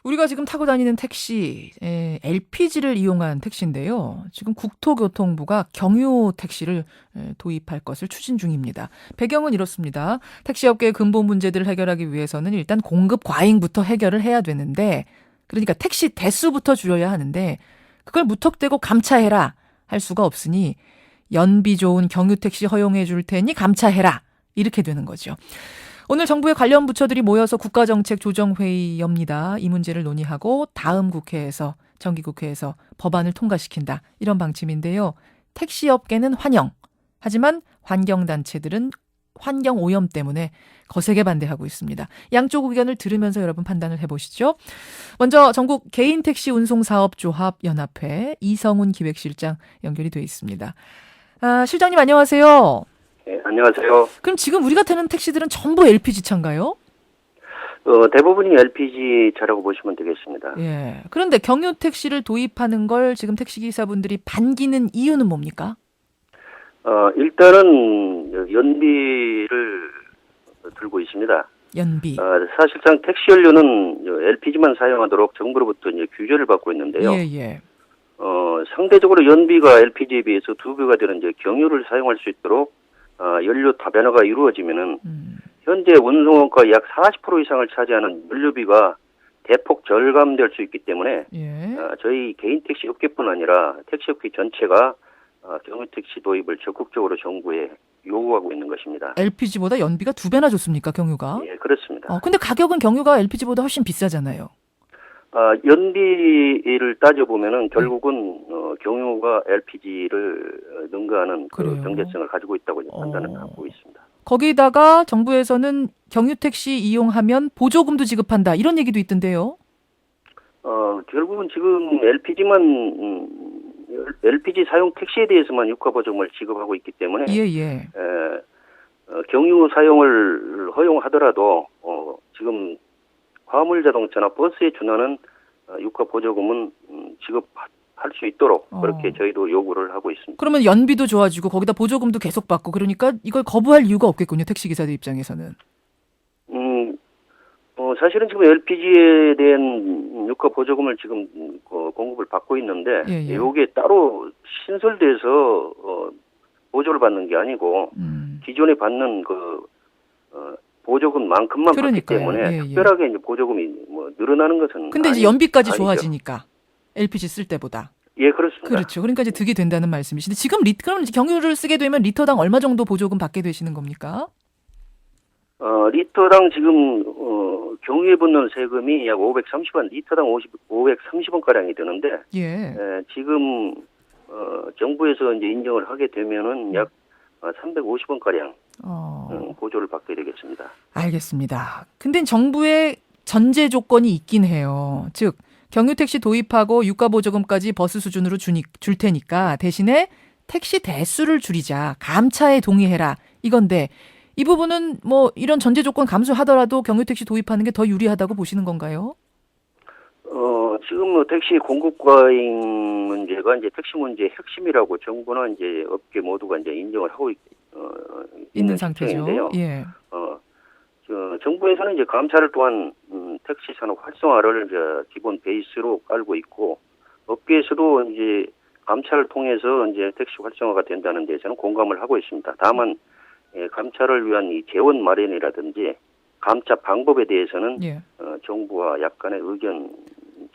우리가 지금 타고 다니는 택시, LPG를 이용한 택시인데요. 지금 국토교통부가 경유 택시를 도입할 것을 추진 중입니다. 배경은 이렇습니다. 택시업계의 근본 문제들을 해결하기 위해서는 일단 공급 과잉부터 해결을 해야 되는데, 그러니까 택시 대수부터 줄여야 하는데, 그걸 무턱대고 감차해라 할 수가 없으니 연비 좋은 경유 택시 허용해 줄 테니 감차해라. 이렇게 되는 거죠. 오늘 정부의 관련 부처들이 모여서 국가정책조정회의 엽니다. 이 문제를 논의하고 다음 국회에서, 정기국회에서 법안을 통과시킨다. 이런 방침인데요. 택시업계는 환영. 하지만 환경단체들은 환경오염 때문에 거세게 반대하고 있습니다. 양쪽 의견을 들으면서 여러분 판단을 해보시죠. 먼저 전국 개인택시운송사업조합연합회 이성훈 기획실장 연결이 돼 있습니다. 실장님 안녕하세요. 네, 안녕하세요. 그럼 지금 우리가 타는 택시들은 전부 LPG 차인가요? 대부분이 LPG 차라고 보시면 되겠습니다. 예. 그런데 경유 택시를 도입하는 걸 지금 택시기사분들이 반기는 이유는 뭡니까? 일단은 연비를 들고 있습니다. 연비. 사실상 택시 연료는 LPG만 사용하도록 정부로부터 이제 규제를 받고 있는데요. 예, 예. 상대적으로 연비가 LPG에 비해서 2배가 되는 이제 경유를 사용할 수 있도록 연료 다변화가 이루어지면은 현재 운송원가 약 40% 이상을 차지하는 연료비가 대폭 절감될 수 있기 때문에 예. 저희 개인 택시 업계뿐 아니라 택시 업계 전체가 경유 택시 도입을 적극적으로 정부에 요구하고 있는 것입니다. LPG보다 연비가 2배나 좋습니까, 경유가? 예, 그렇습니다. 근데 가격은 경유가 LPG보다 훨씬 비싸잖아요. 연비를 따져보면은 결국은 경유가 LPG를 능가하는 그 경제성을 가지고 있다고 판단을 하고 있습니다. 거기다가 정부에서는 경유 택시 이용하면 보조금도 지급한다 이런 얘기도 있던데요. 결국은 지금 LPG 사용 택시에 대해서만 유가 보조금을 지급하고 있기 때문에 예. 경유 사용을 허용하더라도 지금 화물 자동차나 버스에 준하는 유가 보조금은 지급할 수 있도록 그렇게 저희도 요구를 하고 있습니다. 그러면 연비도 좋아지고 거기다 보조금도 계속 받고 그러니까 이걸 거부할 이유가 없겠군요. 택시기사들 입장에서는. 사실은 지금 LPG에 대한 유가 보조금을 지금 공급을 받고 있는데 이게 따로 신설돼서 보조를 받는 게 아니고 기존에 받는 보조금만큼만 받기 때문에 특별하게 이제 보조금이 늘어나는 것은. 근데 이제 연비까지 좋아지니까 LPG 쓸 때보다. 예, 그렇습니다. 그렇죠. 그러니까 이제 득이 된다는 말씀이신데 지금 그럼 이제 경유를 쓰게 되면 리터당 얼마 정도 보조금 받게 되시는 겁니까? 리터당 지금 경유에 붙는 세금이 약 530원, 리터당 530원 가량이 드는데 지금 정부에서 이제 인정을 하게 되면은 약 350원 가량 보조를 받게 되겠습니다. 알겠습니다. 근데 정부의 전제 조건이 있긴 해요. 즉 경유택시 도입하고 유가보조금까지 버스 수준으로 줄 테니까 대신에 택시 대수를 줄이자. 감차에 동의해라. 이건데 이 부분은 뭐 이런 전제 조건 감수하더라도 경유택시 도입하는 게 더 유리하다고 보시는 건가요? 지금 택시 공급 과잉 문제가 이제 택시 문제의 핵심이라고 정부나 이제 업계 모두가 이제 인정을 하고 있는 상태죠. 예. 정부에서는 이제 감차를 통한 택시 산업 활성화를 이제 기본 베이스로 깔고 있고 업계에서도 이제 감차를 통해서 이제 택시 활성화가 된다는 데 저는 공감을 하고 있습니다. 다만 감차를 위한 이 재원 마련이라든지 감차 방법에 대해서는 정부와 약간의 의견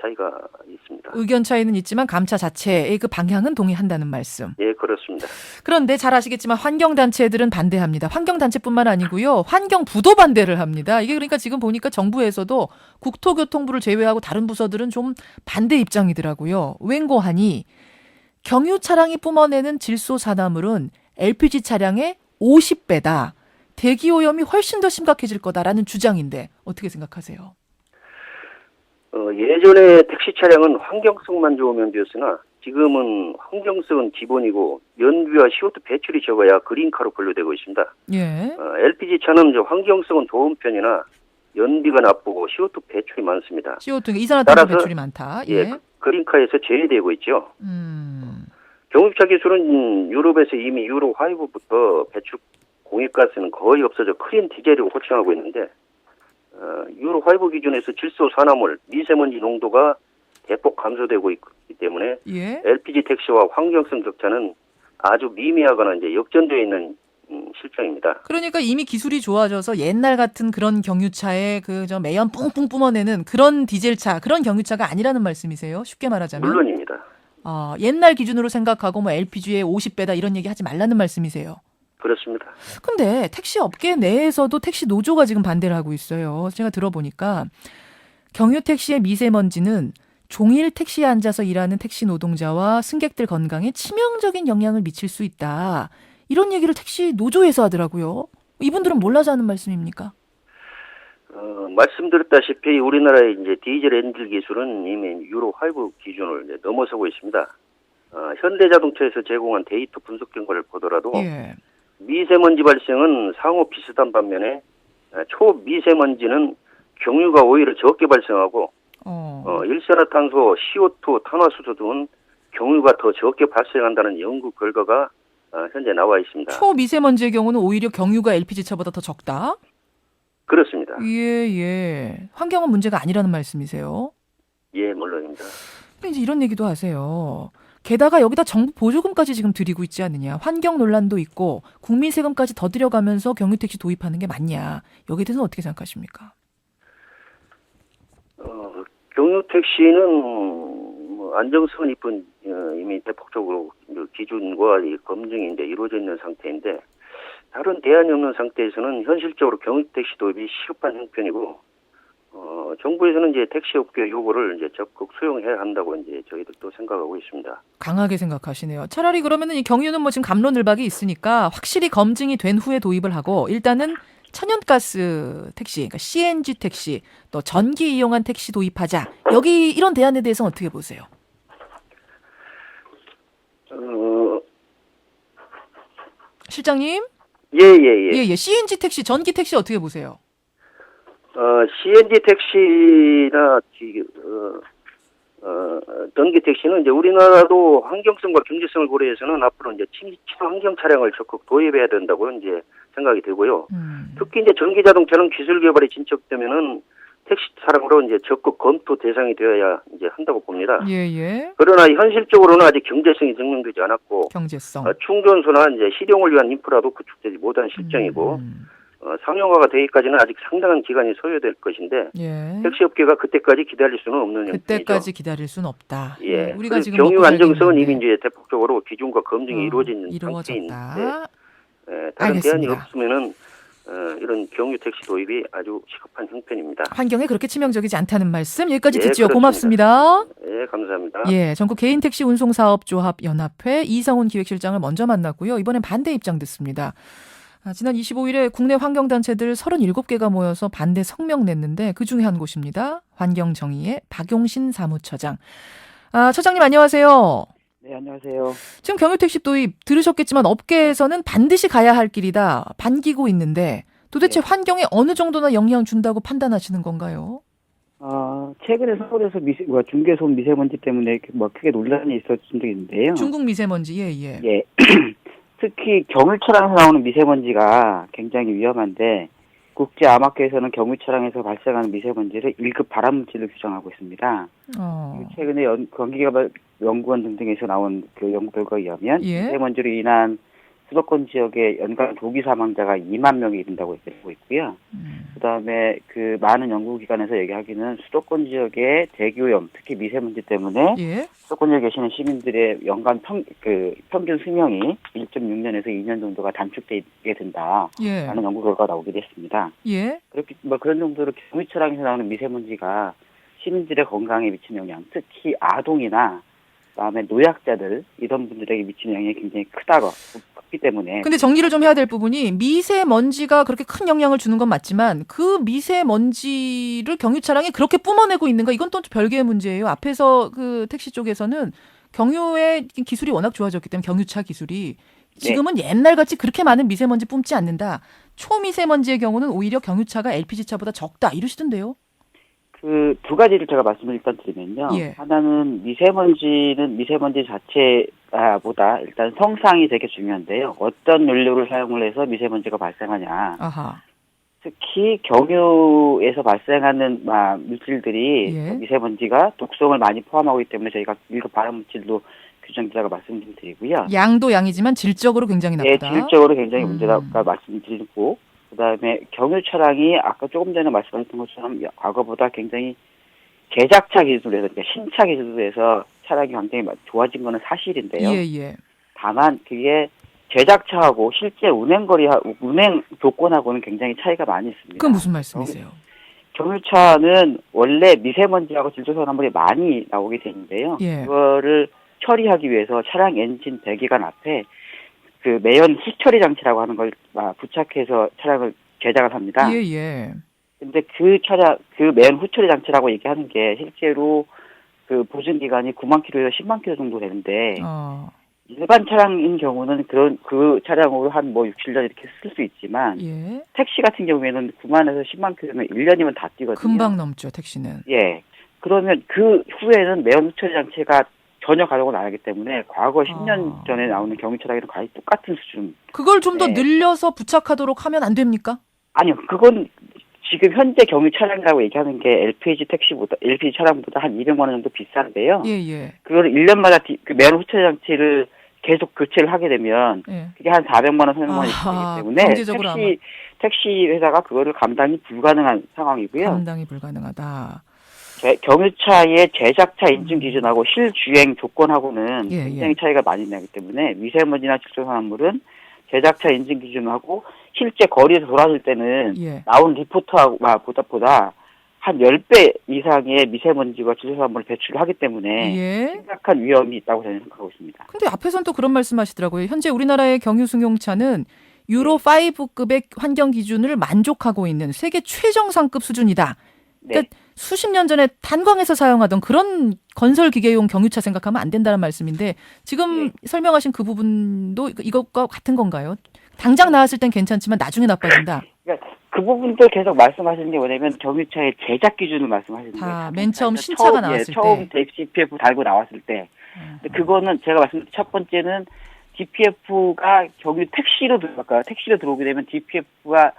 차이가 있습니다. 의견 차이는 있지만 감차 자체의 그 방향은 동의한다는 말씀. 예, 그렇습니다. 그런데 잘 아시겠지만 환경단체들은 반대합니다. 환경단체뿐만 아니고요. 환경부도 반대를 합니다. 이게 그러니까 지금 보니까 정부에서도 국토교통부를 제외하고 다른 부서들은 좀 반대 입장이더라고요. 웬고하니 경유 차량이 뿜어내는 질소산화물은 LPG 차량의 50배다. 대기오염이 훨씬 더 심각해질 거다라는 주장인데 어떻게 생각하세요? 예전에 택시 차량은 환경성만 좋으면 되었으나 지금은 환경성은 기본이고 연비와 CO2 배출이 적어야 그린카로 분류되고 있습니다. LPG 차는 환경성은 좋은 편이나 연비가 나쁘고 CO2 배출이 많습니다. CO2, 이산화탄소 배출이 많다. 그린카에서 제외되고 있죠. 경유차 기술은 유럽에서 이미 유로 5부터 배출 공유가스는 거의 없어져 클린 디젤이라고 호칭하고 있는데 유로 5 기준에서 질소 산화물, 미세먼지 농도가 대폭 감소되고 있기 때문에 예. LPG 택시와 환경성 격차는 아주 미미하거나 이제 역전되어 있는 실정입니다. 그러니까 이미 기술이 좋아져서 옛날 같은 그런 경유차에 저 매연 뿡뿡 뿜어내는 그런 디젤차, 그런 경유차가 아니라는 말씀이세요? 쉽게 말하자면. 물론입니다. 옛날 기준으로 생각하고 뭐 LPG의 50배다 이런 얘기 하지 말라는 말씀이세요. 그렇습니다. 근데 택시 업계 내에서도 택시 노조가 지금 반대를 하고 있어요. 제가 들어보니까 경유 택시의 미세먼지는 종일 택시에 앉아서 일하는 택시 노동자와 승객들 건강에 치명적인 영향을 미칠 수 있다. 이런 얘기를 택시 노조에서 하더라고요. 이분들은 몰라서 하는 말씀입니까? 말씀드렸다시피 우리나라의 이제 디젤 엔진 기술은 이미 유로 5 기준을 이제 넘어서고 있습니다. 현대자동차에서 제공한 데이터 분석 결과를 보더라도 예. 미세먼지 발생은 상호 비슷한 반면에 초미세먼지는 경유가 오히려 적게 발생하고 일산화탄소, CO2, 탄화수소 등은 경유가 더 적게 발생한다는 연구 결과가 현재 나와 있습니다. 초미세먼지의 경우는 오히려 경유가 LPG차보다 더 적다? 그렇습니다. 예. 환경은 문제가 아니라는 말씀이세요? 예, 물론입니다. 근데 이제 이런 얘기도 하세요. 게다가 여기다 정부 보조금까지 지금 드리고 있지 않느냐. 환경 논란도 있고 국민 세금까지 더 들여가면서 경유택시 도입하는 게 맞냐. 여기에 대해서는 어떻게 생각하십니까? 경유 택시는 뭐 안정성은 이미 대폭적으로 기준과 검증이 이제 이루어져 있는 상태인데 다른 대안이 없는 상태에서는 현실적으로 경유 택시 도입이 시급한 형편이고 정부에서는 이제 택시 업계 요구를 이제 적극 수용해야 한다고 이제 저희들도 생각하고 있습니다. 강하게 생각하시네요. 차라리 그러면은 이 경유는 뭐 지금 갑론을박이 있으니까 확실히 검증이 된 후에 도입을 하고 일단은 천연가스 택시, 그러니까 CNG 택시, 또 전기 이용한 택시 도입하자. 여기 이런 대안에 대해서는 어떻게 보세요? 실장님? 예. CNG 택시, 전기 택시 어떻게 보세요? CNG 택시나 전기 택시는 이제 우리나라도 환경성과 경제성을 고려해서는 앞으로 이제 친환경 차량을 적극 도입해야 된다고 이제 생각이 되고요. 특히 이제 전기 자동차는 기술 개발이 진척되면은 택시 차량으로 이제 적극 검토 대상이 되어야 이제 한다고 봅니다. 예. 그러나 현실적으로는 아직 경제성이 증명되지 않았고 경제성. 충전소나 이제 실용을 위한 인프라도 구축되지 못한 실정이고 상용화가 되기까지는 아직 상당한 기간이 소요될 것인데 예. 택시업계가 그때까지 기다릴 수는 없는 형편이죠. 그때까지 기다릴 수는 없다. 예. 우리가 지금 경유 먹고 안정성은 살겠는데. 이미 이제 대폭적으로 기준과 검증이 이루어진 상태인데 다른 알겠습니다. 대안이 없으면은 이런 경유 택시 도입이 아주 시급한 형편입니다. 환경에 그렇게 치명적이지 않다는 말씀 여기까지 예, 듣죠. 그렇습니다. 고맙습니다. 예, 감사합니다. 예, 전국 개인택시 운송사업조합 연합회 이성훈 기획실장을 먼저 만났고요. 이번엔 반대 입장 듣습니다. 지난 25일에 국내 환경단체들 37개가 모여서 반대 성명 냈는데 그중에 한 곳입니다. 환경정의의 박용신 사무처장. 처장님 안녕하세요. 네, 안녕하세요. 지금 경유택시 도입 들으셨겠지만 업계에서는 반드시 가야 할 길이다 반기고 있는데 도대체 네. 환경에 어느 정도나 영향 준다고 판단하시는 건가요? 최근에 서울에서 중계소음 미세먼지 때문에 크게 논란이 있었던 적이 있는데요. 중국 미세먼지, 예. 예. 특히 경유차량에서 나오는 미세먼지가 굉장히 위험한데 국제암학회에서는 경유차량에서 발생하는 미세먼지를 1급 발암물질로 규정하고 있습니다. 최근에 연구원 등등에서 나온 그 연구 결과에 의하면 미세먼지로 인한 수도권 지역의 연간 조기 사망자가 2만 명에 이른다고 얘기하고 있고요. 그다음에 그 많은 연구기관에서 얘기하기는 수도권 지역의 대기오염, 특히 미세먼지 때문에 수도권 지역에 계시는 시민들의 연간 평균 수명이 1.6년에서 2년 정도가 단축되게 된다라는 연구 결과가 나오기도 했습니다. 그렇게 그런 정도로 경유차량에서 나오는 미세먼지가 시민들의 건강에 미치는 영향, 특히 아동이나 그다음에 노약자들 이런 분들에게 미치는 영향이 굉장히 크기 때문에. 근데 정리를 좀 해야 될 부분이 미세먼지가 그렇게 큰 영향을 주는 건 맞지만 그 미세먼지를 경유차량이 그렇게 뿜어내고 있는가 이건 또 별개의 문제예요. 앞에서 그 택시 쪽에서는 경유의 기술이 워낙 좋아졌기 때문에 경유차 기술이 지금은 옛날같이 그렇게 많은 미세먼지 뿜지 않는다. 초미세먼지의 경우는 오히려 경유차가 LPG차보다 적다 이러시던데요. 그 두 가지를 제가 말씀을 일단 드리면요. 하나는 미세먼지 자체보다 일단 성상이 되게 중요한데요. 어떤 연료를 사용을 해서 미세먼지가 발생하냐. 특히 경유에서 발생하는 물질들이 예. 미세먼지가 독성을 많이 포함하고 있기 때문에 저희가 1급 발암물질로 규정되다가 말씀 좀 드리고요. 양도 양이지만 질적으로 굉장히 네, 나쁘다. 질적으로 굉장히 문제다가 말씀드리고, 그다음에 경유 차량이 아까 조금 전에 말씀하셨던 것처럼 과거보다 굉장히 제작차 기술로 해서, 그러니까 신차 기술로 해서 차량이 굉장히 좋아진 거는 사실인데요. 예. 다만 그게 제작차하고 실제 운행 조건하고는 굉장히 차이가 많이 있습니다. 그건 무슨 말씀이세요? 경유차는 원래 미세먼지하고 질소산화물이 많이 나오게 되는데요. 예. 그거를 처리하기 위해서 차량 엔진 배기관 앞에 그 매연 후처리 장치라고 하는 걸 부착해서 차량을 제작을 합니다. 예. 근데 그 매연 후처리 장치라고 얘기하는 게 실제로 그 보증 기간이 9만 킬로에서 10만 킬로 정도 되는데 일반 차량인 경우는 그 차량으로 한 6, 7년 이렇게 쓸 수 있지만 예. 택시 같은 경우에는 9만에서 10만 킬로면 1년이면 다 뛰거든요. 금방 넘죠, 택시는. 예. 그러면 그 후에는 매연 후처리 장치가 전혀 가동을 안 하기 때문에 과거 10년 전에 나오는 경유 차량이랑 거의 똑같은 수준. 그걸 좀 더 늘려서 부착하도록 하면 안 됩니까? 아니요. 그건 지금 현재 경유 차량이라고 얘기하는 게 LPG 차량보다 한 200만 원 정도 비싼데요. 예. 그걸 1년마다 그 매연 후처리 장치를 계속 교체를 하게 되면 그게 한 400만 원, 300만 원이 되기 때문에 경제적으로 택시 회사가 그거를 감당이 불가능한 상황이고요. 감당이 불가능하다. 경유차의 제작차 인증 기준하고 실주행 조건하고는 예. 굉장히 차이가 많이 나기 때문에 미세먼지나 질소산화물은 제작차 인증 기준하고 실제 거리에서 돌아줄 때는 나온 리포트보다 한 10배 이상의 미세먼지와 질소산물을 배출하기 때문에 심각한 위험이 있다고 저는 생각하고 있습니다. 근데 앞에서는 또 그런 말씀하시더라고요. 현재 우리나라의 경유 승용차는 유로 5급의 환경 기준을 만족하고 있는 세계 최정상급 수준이다. 그러니까 수십 년 전에 탄광에서 사용하던 그런 건설 기계용 경유차 생각하면 안 된다는 말씀인데 지금 설명하신 그 부분도 이것과 같은 건가요? 당장 나왔을 땐 괜찮지만 나중에 나빠진다. 그러니까 그 부분도 계속 말씀하시는 게 뭐냐면 경유차의 제작 기준을 말씀하시는 거예요. 맨 처음 신차가 나왔을 때. 처음 DPF 달고 나왔을 때. 그거는 제가 말씀드린 첫 번째는 DPF가 경유 택시로 들어오게 되면 DPF가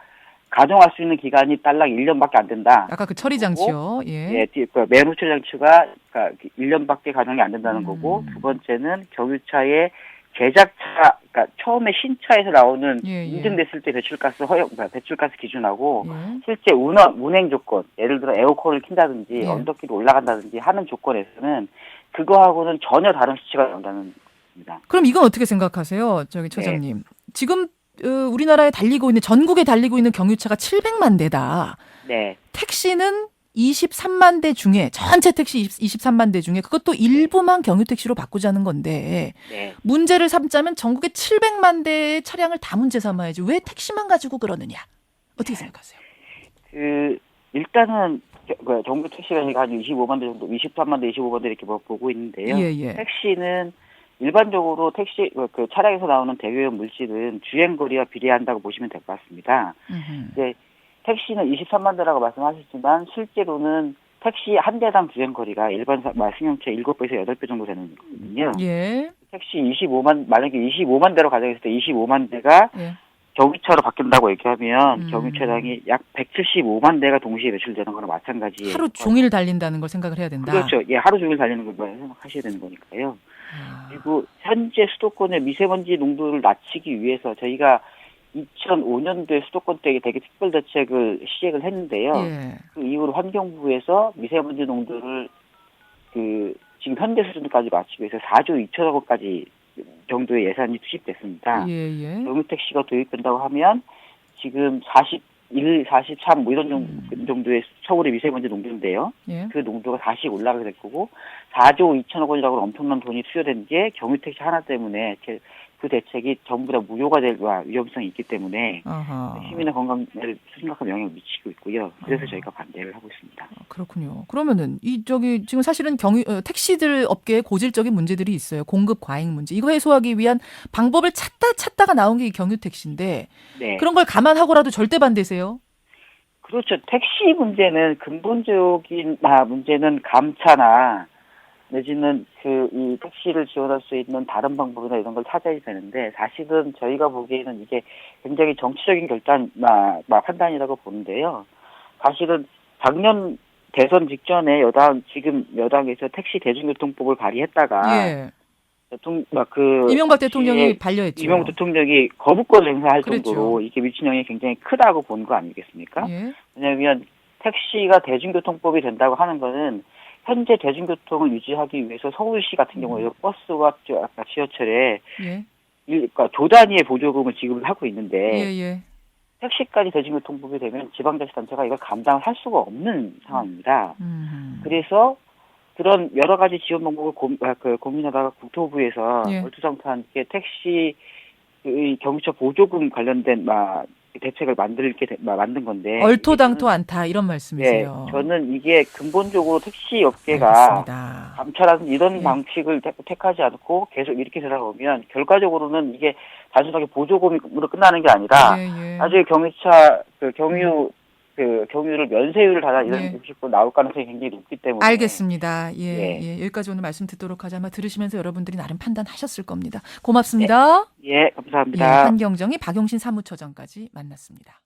가동할 수 있는 기간이 딸랑 1년밖에 안 된다. 아까 그 처리 장치요. 매연 후처리 장치가 1년밖에 가동이 안 된다는 거고, 두 번째는 경유차의 제작차, 그러니까 처음에 신차에서 나오는 인증됐을 때 배출가스 기준하고 실제 운행 조건, 예를 들어 에어컨을 킨다든지 언덕길을 올라간다든지 하는 조건에서는 그거하고는 전혀 다른 수치가 나온다는 겁니다. 그럼 이건 어떻게 생각하세요, 처장님? 지금 우리나라에 전국에 달리고 있는 경유차가 700만 대다. 택시는 23만 대 중에, 전체 택시 23만 대 중에 그것도 일부만 경유택시로 바꾸자는 건데 문제를 삼자면 전국에 700만 대의 차량을 다 문제 삼아야지 왜 택시만 가지고 그러느냐. 어떻게 생각하세요? 일단은 정부 택시가 한 25만 대 정도, 23만 대, 25만 대 이렇게 보고 있는데요. 택시는 일반적으로 그 차량에서 나오는 대기오염 물질은 주행거리와 비례한다고 보시면 될 것 같습니다. 이제 택시는 23만 대라고 말씀하셨지만 실제로는 택시 한 대당 주행거리가 일반 승용차 7배에서 8배 정도 되는 거거든요. 택시 만약에 25만 대로 가정했을 때 25만 대가 경유차로 바뀐다고 얘기하면 경유차량이 약 175만 대가 동시에 배출되는 거나 마찬가지예요. 하루 종일 달린다는 걸 생각을 해야 된다. 그렇죠. 하루 종일 달리는 걸 생각하셔야 되는 거니까요. 그리고 현재 수도권의 미세먼지 농도를 낮추기 위해서 저희가 2005년도에 수도권 때 대기 특별대책을 시행을 했는데요. 그 이후로 환경부에서 미세먼지 농도를 지금 현대 수준까지 맞추기 위해서 4조 2천억 원까지 정도의 예산이 투입됐습니다. 경유택시가 도입된다고 하면 지금 41, 43 이런 정도의 서울의 미세먼지 농도인데요. 그 농도가 다시 올라가게 될 거고 4조 2천억 원이라고 엄청난 돈이 투여된 게 경유택시 하나 때문에 그 대책이 전부 다 무효가 될 위험성이 있기 때문에 시민의 건강에 심각한 영향을 미치고 있고요. 그래서 저희가 반대를 하고 있습니다. 그렇군요. 그러면은 지금 사실은 택시들 업계에 고질적인 문제들이 있어요. 공급 과잉 문제. 이거 해소하기 위한 방법을 찾다가 나온 게 이 경유택시인데 그런 걸 감안하고라도 절대 반대세요? 그렇죠. 택시 문제는 근본적인 문제는 감차나 내지는 이 택시를 지원할 수 있는 다른 방법이나 이런 걸 찾아야 되는데, 사실은 저희가 보기에는 이게 굉장히 정치적인 판단이라고 보는데요. 사실은 작년 대선 직전에 지금 여당에서 택시 대중교통법을 발의했다가 예. 그 이명박 대통령이 반려했죠. 이명박 대통령이 거부권을 행사할 그랬죠. 정도로 이게 미친 영향이 굉장히 크다고 보는 거 아니겠습니까? 예. 왜냐하면 택시가 대중교통법이 된다고 하는 거는 현재 대중교통을 유지하기 위해서 서울시 같은 경우에 버스와 지하철에 예. 그러니까 조 단위의 보조금을 지급을 하고 있는데 예. 택시까지 대중교통법이 되면 지방자치단체가 이걸 감당을 할 수가 없는 상황입니다. 그래서 그런 여러 가지 지원 방법을 고민하다가 국토부에서 예. 얼토당토한 택시 경유차 보조금 관련된 대책을 만든 건데, 얼토당토 않다 이런 말씀이세요. 저는 이게 근본적으로 택시 업계가 알겠습니다. 감찰하는 이런 예. 방식을 택하지 않고 계속 이렇게 되다 보면 결과적으로는 이게 단순하게 보조금으로 끝나는 게 아니라 예. 나중에 경유차 경유를 면세율을 달아 이런 예. 식으로 나올 가능성이 굉장히 높기 때문에. 알겠습니다. 예. 예. 여기까지 오늘 말씀 듣도록 하자. 아마 들으시면서 여러분들이 나름 판단하셨을 겁니다. 고맙습니다. 예, 감사합니다. 예, 한경정이 박용신 사무처장까지 만났습니다.